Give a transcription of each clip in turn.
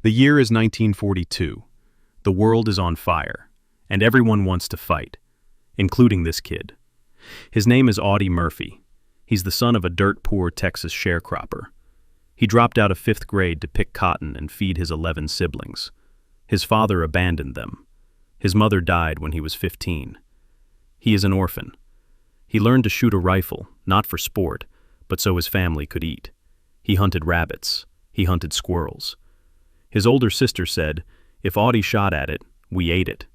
The year is 1942. The world is on fire, and everyone wants to fight, including this kid. His name is Audie Murphy. He's the son of a dirt-poor Texas sharecropper. He dropped out of 5th grade to pick cotton and feed his 11 siblings. His father abandoned them. His mother died when he was 15. He is an orphan. He learned to shoot a rifle, not for sport, but so his family could eat. He hunted rabbits. He hunted squirrels. His older sister said, if Audie shot at it, we ate it.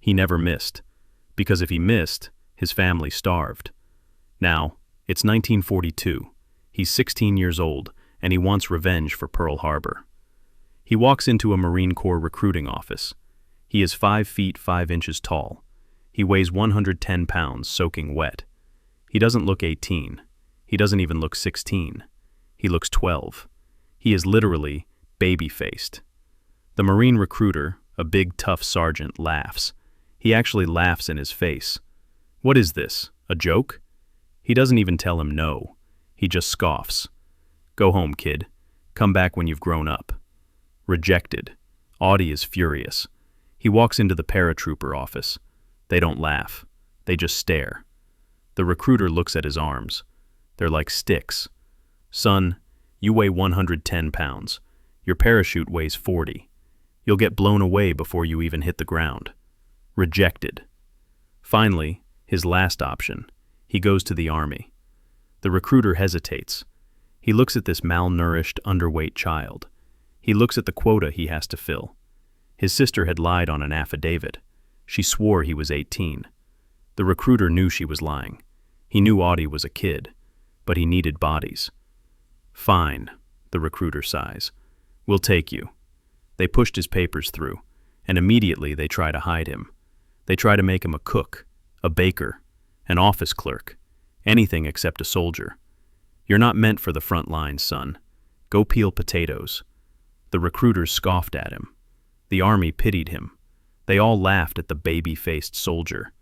He never missed, because if he missed, his family starved. Now, it's 1942. He's 16 years old, and he wants revenge for Pearl Harbor. He walks into a Marine Corps recruiting office. He is 5 feet 5 inches tall. He weighs 110 pounds, soaking wet. He doesn't look 18. He doesn't even look 16. He looks 12. He is literally baby-faced. The Marine recruiter, a big tough sergeant, laughs. He actually laughs in his face. What is this, a joke? He doesn't even tell him no. He just scoffs. Go home, kid. Come back when you've grown up. Rejected. Audie is furious. He walks into the paratrooper office. They don't laugh. They just stare. The recruiter looks at his arms. They're like sticks. Son, you weigh 110 pounds. Your parachute weighs 40. You'll get blown away before you even hit the ground. Rejected. Finally, his last option. He goes to the army. The recruiter hesitates. He looks at this malnourished, underweight child. He looks at the quota he has to fill. His sister had lied on an affidavit. She swore he was 18. The recruiter knew she was lying. He knew Audie was a kid, but he needed bodies. Fine, the recruiter sighs. We'll take you. They pushed his papers through, and immediately they try to hide him. They try to make him a cook, a baker, an office clerk, anything except a soldier. You're not meant for the front lines, son. Go peel potatoes. The recruiters scoffed at him. The army pitied him. They all laughed at the baby-faced soldier.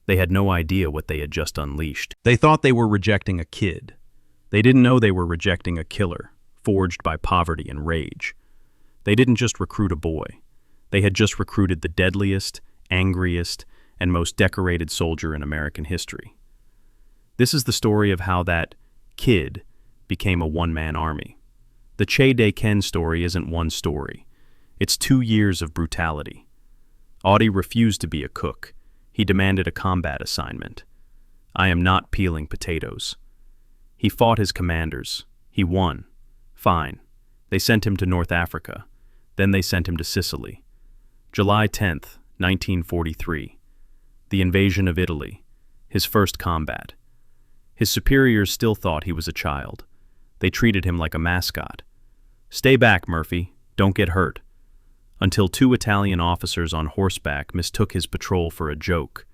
They had no idea what they had just unleashed. They thought they were rejecting a kid. They didn't know they were rejecting a killer, forged by poverty and rage. They didn't just recruit a boy. They had just recruited the deadliest, angriest, and most decorated soldier in American history. This is the story of how that kid became a one-man army. The Che de Ken story isn't one story. It's 2 years of brutality. Audie refused to be a cook. He demanded a combat assignment. I am not peeling potatoes. He fought his commanders. He won. Fine. They sent him to North Africa. Then they sent him to Sicily. July 10th, 1943. The invasion of Italy. His first combat. His superiors still thought he was a child. They treated him like a mascot. Stay back, Murphy. Don't get hurt. Until 2 Italian officers on horseback mistook his patrol for a joke.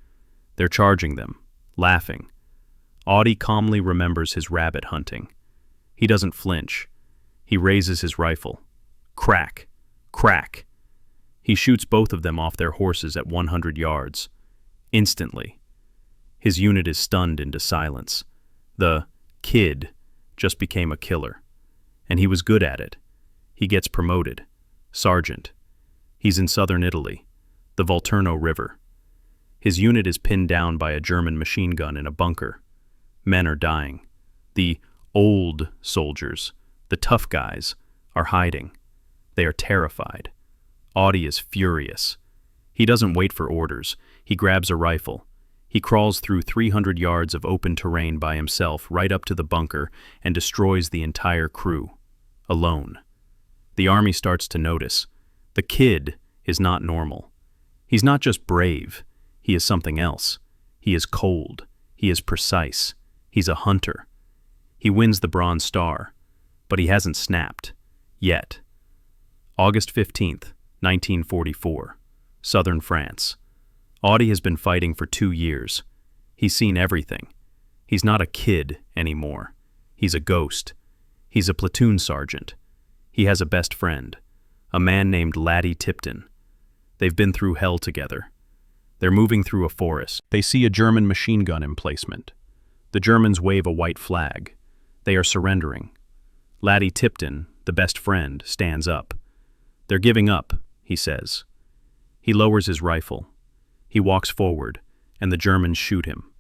They're charging them, laughing. Audie calmly remembers his rabbit hunting. He doesn't flinch. He raises his rifle. Crack! Crack! He shoots both of them off their horses at 100 yards. Instantly. His unit is stunned into silence. The kid just became a killer. And he was good at it. He gets promoted. Sergeant. He's in southern Italy, the Volturno River. His unit is pinned down by a German machine gun in a bunker. Men are dying. The old soldiers, the tough guys, are hiding. They are terrified. Audie is furious. He doesn't wait for orders. He grabs a rifle. He crawls through 300 yards of open terrain by himself right up to the bunker and destroys the entire crew. Alone. The army starts to notice. The kid is not normal. He's not just brave. He is something else. He is cold. He is precise. He's a hunter. He wins the Bronze Star, but he hasn't snapped. Yet. August 15th, 1944. Southern France. Audie has been fighting for 2 years. He's seen everything. He's not a kid anymore. He's a ghost. He's a platoon sergeant. He has a best friend, a man named Laddie Tipton. They've been through hell together. They're moving through a forest. They see a German machine gun emplacement. The Germans wave a white flag. They are surrendering. Laddie Tipton, the best friend, stands up. "They're giving up," he says. He lowers his rifle. He walks forward, and the Germans shoot him.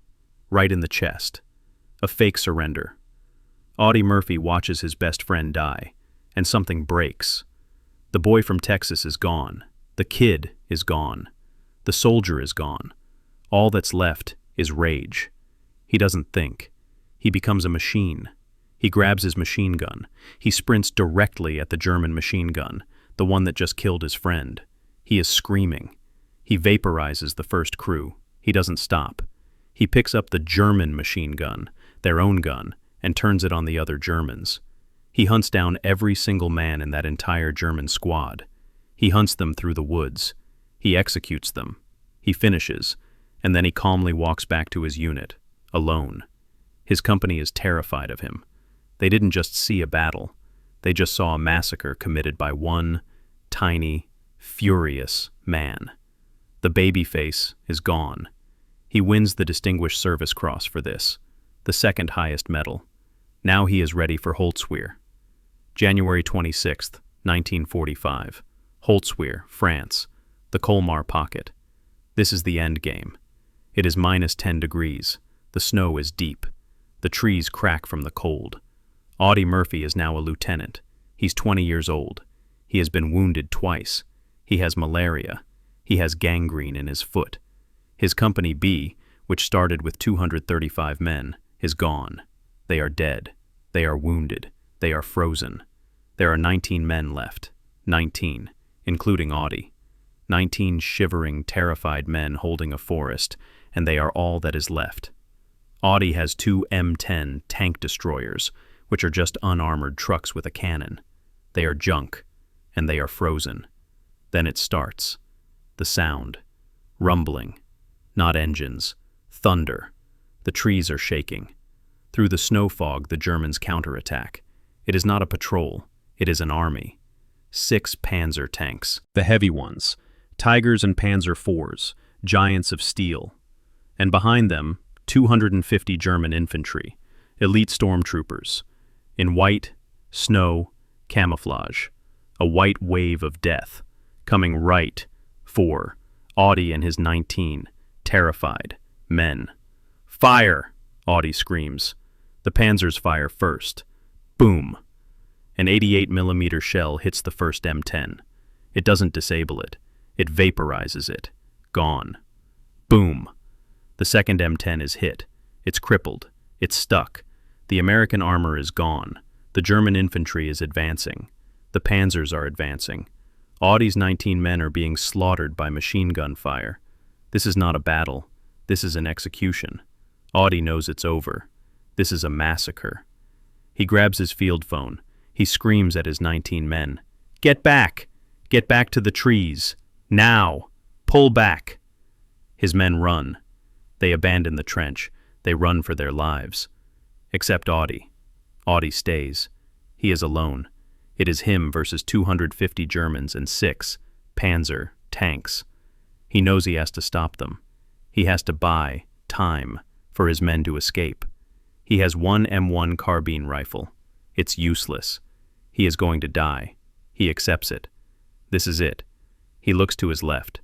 Right in the chest. A fake surrender. Audie Murphy watches his best friend die, and something breaks. The boy from Texas is gone. The kid is gone. The soldier is gone. All that's left is rage. He doesn't think. He becomes a machine. He grabs his machine gun. He sprints directly at the German machine gun, the one that just killed his friend. He is screaming. He vaporizes the first crew. He doesn't stop. He picks up the German machine gun, their own gun, and turns it on the other Germans. He hunts down every single man in that entire German squad. He hunts them through the woods. He executes them. He finishes, and then he calmly walks back to his unit, alone. His company is terrified of him. They didn't just see a battle. They just saw a massacre committed by one tiny, furious man. The baby face is gone. He wins the Distinguished Service Cross for this, the second highest medal. Now he is ready for Holzwihr. January 26th, 1945. Holzwihr, France. The Colmar Pocket. This is the end game. It is -10 degrees. The snow is deep. The trees crack from the cold. Audie Murphy is now a lieutenant. He's 20 years old. He has been wounded twice. He has malaria. He has gangrene in his foot. His Company B, which started with 235 men, is gone. They are dead. They are wounded. They are frozen. There are 19 men left. 19, including Audie. 19 shivering, terrified men holding a forest, and they are all that is left. Audie has 2 M10 tank destroyers, which are just unarmored trucks with a cannon. They are junk, and they are frozen. Then it starts. The sound. Rumbling. Not engines. Thunder. The trees are shaking. Through the snow fog, the Germans counterattack. It is not a patrol. It is an army. 6 Panzer tanks. The heavy ones. Tigers and Panzer IVs, giants of steel. And behind them, 250 German infantry, elite stormtroopers, in white, snow, camouflage, a white wave of death, coming right for Audie and his 19, terrified, men. "Fire!" Audie screams. The Panzers fire first. Boom! An 88mm shell hits the first M10. It doesn't disable it. It vaporizes it. Gone. Boom! The second M10 is hit. It's crippled. It's stuck. The American armor is gone. The German infantry is advancing. The Panzers are advancing. Audie's 19 men are being slaughtered by machine gun fire. This is not a battle. This is an execution. Audie knows it's over. This is a massacre. He grabs his field phone. He screams at his 19 men. "Get back! Get back to the trees! Now! Pull back!" His men run. They abandon the trench. They run for their lives. Except Audie. Audie stays. He is alone. It is him versus 250 Germans and 6 Panzer tanks. He knows he has to stop them. He has to buy time for his men to escape. He has 1 M1 carbine rifle. It's useless. He is going to die. He accepts it. This is it. He looks to his left.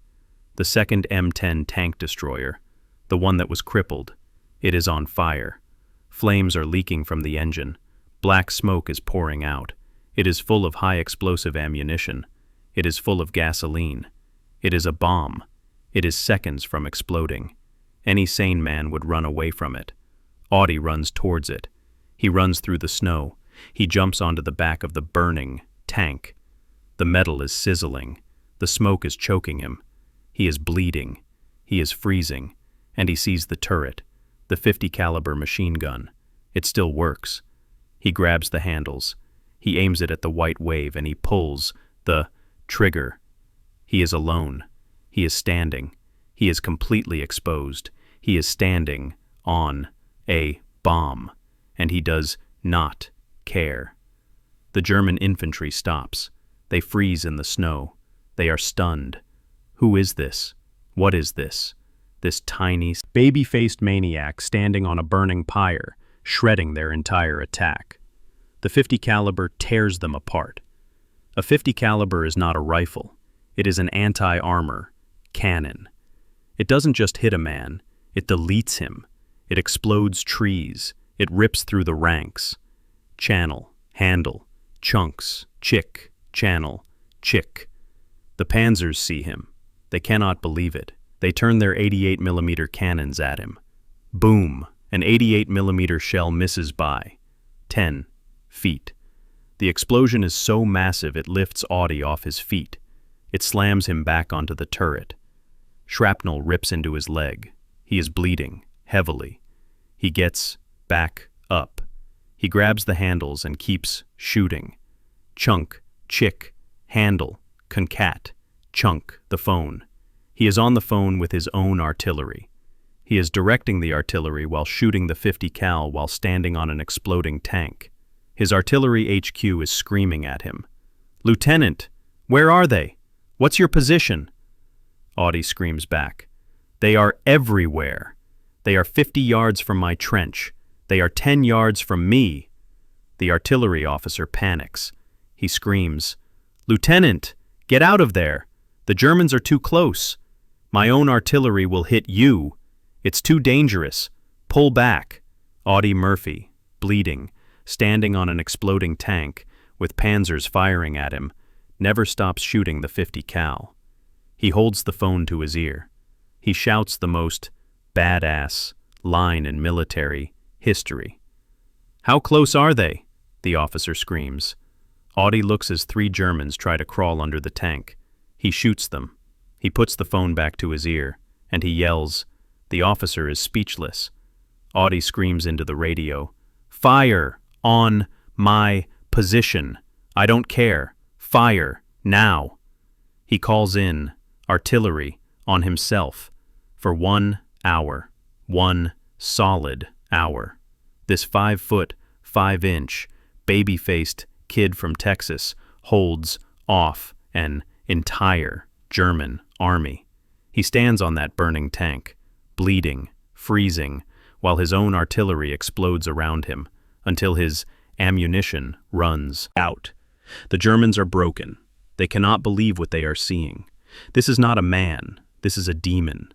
The second M10 tank destroyer, the one that was crippled. It is on fire. Flames are leaking from the engine. Black smoke is pouring out. It is full of high explosive ammunition. It is full of gasoline. It is a bomb. It is seconds from exploding. Any sane man would run away from it. Audie runs towards it. He runs through the snow. He jumps onto the back of the burning tank. The metal is sizzling. The smoke is choking him. He is bleeding. He is freezing. And he sees the turret, the 50 caliber machine gun. It still works. He grabs the handles. He aims it at the white wave and he pulls the trigger. He is alone. He is standing. He is completely exposed. He is standing on a bomb, and he does not care. The German infantry stops. They freeze in the snow. They are stunned. Who is this? What is this? This tiny, baby-faced maniac standing on a burning pyre, shredding their entire attack. The 50 caliber tears them apart. A 50 caliber is not a rifle. It is an anti-armor cannon. It doesn't just hit a man, it deletes him. It explodes trees. It rips through the ranks. Channel, handle, chunks, chick, channel, chick. The Panzers see him. They cannot believe it. They turn their 88mm cannons at him. Boom! An 88mm shell misses by 10 feet. The explosion is so massive it lifts Audie off his feet. It slams him back onto the turret. Shrapnel rips into his leg. He is bleeding, heavily. He gets back up. He grabs the handles and keeps shooting. Chunk, chick, handle, concat, chunk, the phone. He is on the phone with his own artillery. He is directing the artillery while shooting the 50 cal while standing on an exploding tank. His artillery HQ is screaming at him. "Lieutenant, where are they? What's your position?" Audie screams back. "They are everywhere. They are 50 yards from my trench. They are 10 yards from me." The artillery officer panics. He screams, "Lieutenant, get out of there. The Germans are too close. My own artillery will hit you. It's too dangerous. Pull back." Audie Murphy, bleeding, standing on an exploding tank, with Panzers firing at him, never stops shooting the 50 cal. He holds the phone to his ear. He shouts the most badass line in military history. "How close are they?" the officer screams. Audie looks as 3 Germans try to crawl under the tank. He shoots them. He puts the phone back to his ear, and he yells. The officer is speechless. Audie screams into the radio, "Fire on my position. I don't care. Fire now." He calls in artillery on himself for 1 hour, 1 solid hour. This 5-foot, 5-inch, baby-faced kid from Texas holds off an entire German army. He stands on that burning tank, bleeding, freezing, while his own artillery explodes around him until his ammunition runs out. The Germans are broken. They cannot believe what they are seeing. This is not a man. This is a demon.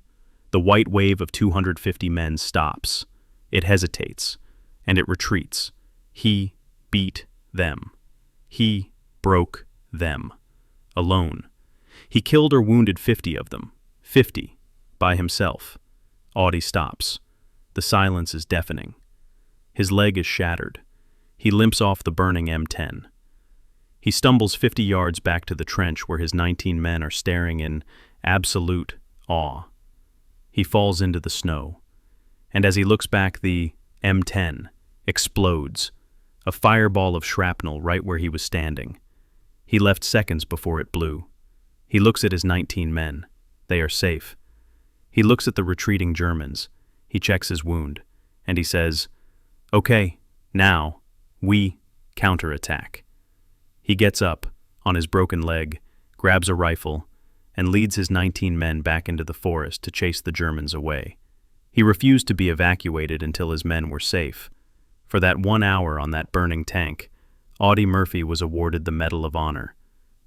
The white wave of 250 men stops. It hesitates, and it retreats. He beat them. He broke them. Alone. He killed or wounded 50 of them. 50. By himself. Audie stops. The silence is deafening. His leg is shattered. He limps off the burning M10. He stumbles 50 yards back to the trench where his 19 men are staring in absolute awe. He falls into the snow. And as he looks back, the M10 explodes, a fireball of shrapnel right where he was standing. He left seconds before it blew. He looks at his 19 men. They are safe. He looks at the retreating Germans. He checks his wound, and he says, "Okay, now, we counterattack." He gets up, on his broken leg, grabs a rifle, and leads his 19 men back into the forest to chase the Germans away. He refused to be evacuated until his men were safe. For that 1 hour on that burning tank, Audie Murphy was awarded the Medal of Honor,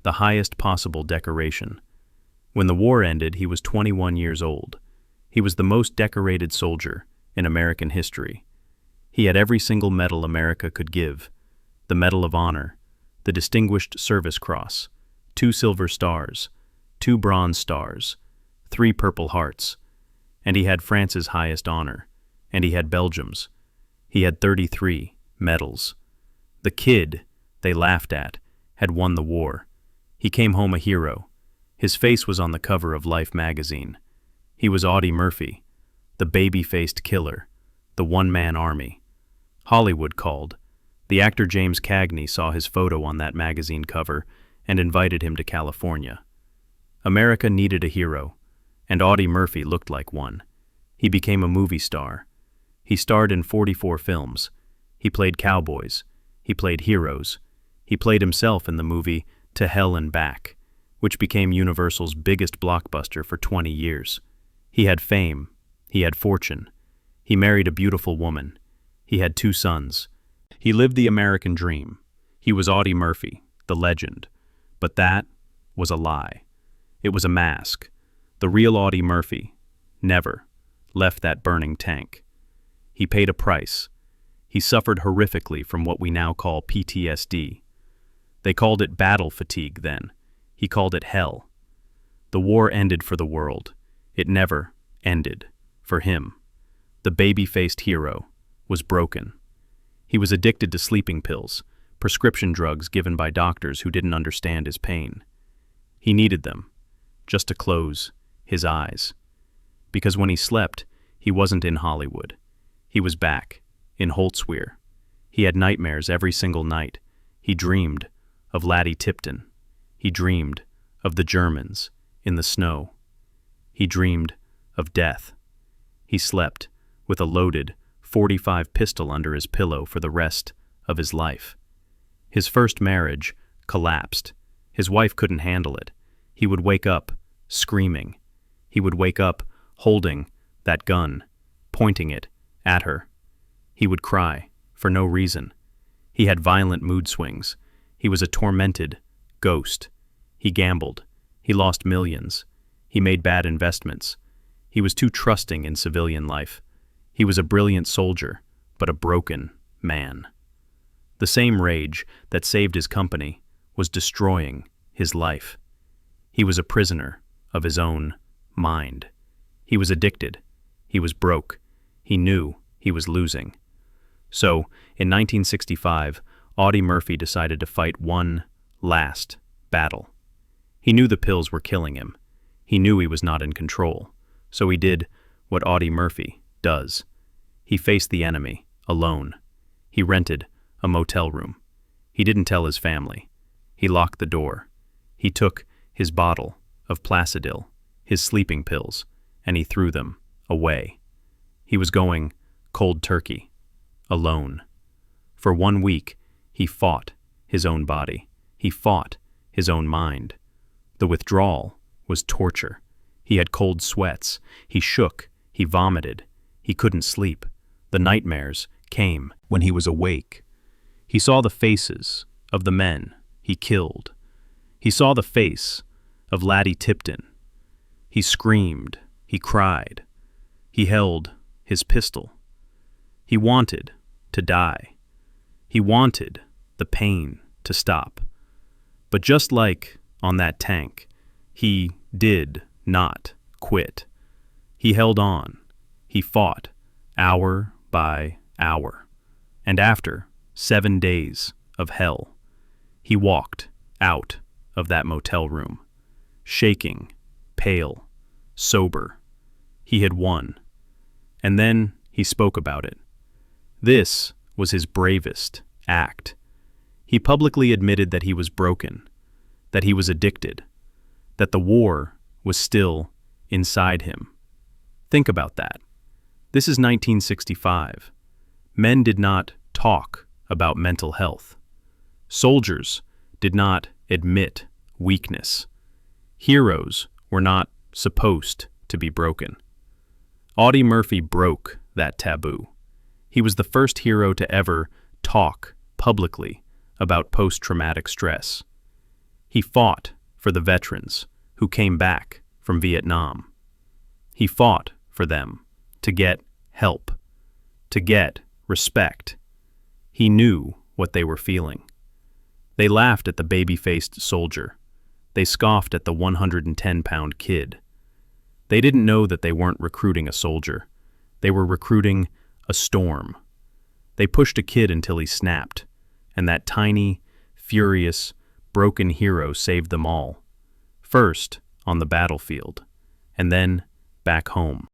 the highest possible decoration. When the war ended, he was 21 years old. He was the most decorated soldier in American history. He had every single medal America could give: the Medal of Honor, the Distinguished Service Cross, 2 silver stars, 2 bronze stars, 3 Purple Hearts, and he had France's highest honor, and he had Belgium's. He had 33 medals. The kid they laughed at had won the war. He came home a hero. His face was on the cover of Life magazine. He was Audie Murphy, the baby-faced killer, the one-man army. Hollywood called. The actor James Cagney saw his photo on that magazine cover and invited him to California. America needed a hero, and Audie Murphy looked like one. He became a movie star. He starred in 44 films. He played cowboys. He played heroes. He played himself in the movie To Hell and Back, which became Universal's biggest blockbuster for 20 years. He had fame. He had fortune. He married a beautiful woman. He had 2 sons. He lived the American dream. He was Audie Murphy, the legend. But that was a lie. It was a mask. The real Audie Murphy never left that burning tank. He paid a price. He suffered horrifically from what we now call PTSD. They called it battle fatigue then. He called it hell. The war ended for the world. It never ended for him. The baby-faced hero was broken. He was addicted to sleeping pills, prescription drugs given by doctors who didn't understand his pain. He needed them, just to close his eyes. Because when he slept, he wasn't in Hollywood. He was back, in Holtzwehr. He had nightmares every single night. He dreamed of Laddie Tipton. He dreamed of the Germans in the snow. He dreamed of death. He slept with a loaded .45 pistol under his pillow for the rest of his life. His first marriage collapsed. His wife couldn't handle it. He would wake up screaming. He would wake up holding that gun, pointing it at her. He would cry for no reason. He had violent mood swings. He was a tormented ghost. He gambled. He lost millions. He made bad investments. He was too trusting in civilian life. He was a brilliant soldier, but a broken man. The same rage that saved his company was destroying his life. He was a prisoner of his own mind. He was addicted. He was broke. He knew he was losing. So, in 1965, Audie Murphy decided to fight one last battle. He knew the pills were killing him. He knew he was not in control. So he did what Audie Murphy does. He faced the enemy, alone. He rented a motel room. He didn't tell his family. He locked the door. He took his bottle of Placidil, his sleeping pills, and he threw them away. He was going cold turkey, alone. For 1 week, he fought his own body. He fought his own mind. The withdrawal was torture. He had cold sweats. He shook. He vomited. He couldn't sleep. The nightmares came when he was awake. He saw the faces of the men he killed. He saw the face of Laddie Tipton. He screamed. He cried. He held his pistol. He wanted to die. He wanted the pain to stop. But just like on that tank, he did not quit. He held on. He fought hour by hour. And after 7 days of hell, he walked out of that motel room, shaking, pale, sober. He had won. And then he spoke about it. This was his bravest act. He publicly admitted that he was broken, that he was addicted, that the war was still inside him. Think about that. This is 1965. Men did not talk about mental health. Soldiers did not admit weakness. Heroes were not supposed to be broken. Audie Murphy broke that taboo. He was the first hero to ever talk publicly about post-traumatic stress. He fought for the veterans who came back from Vietnam. He fought for them to get help, to get respect. He knew what they were feeling. They laughed at the baby-faced soldier. They scoffed at the 110-pound kid. They didn't know that they weren't recruiting a soldier. They were recruiting a storm. They pushed a kid until he snapped, and that tiny, furious, broken hero saved them all. First on the battlefield, and then back home.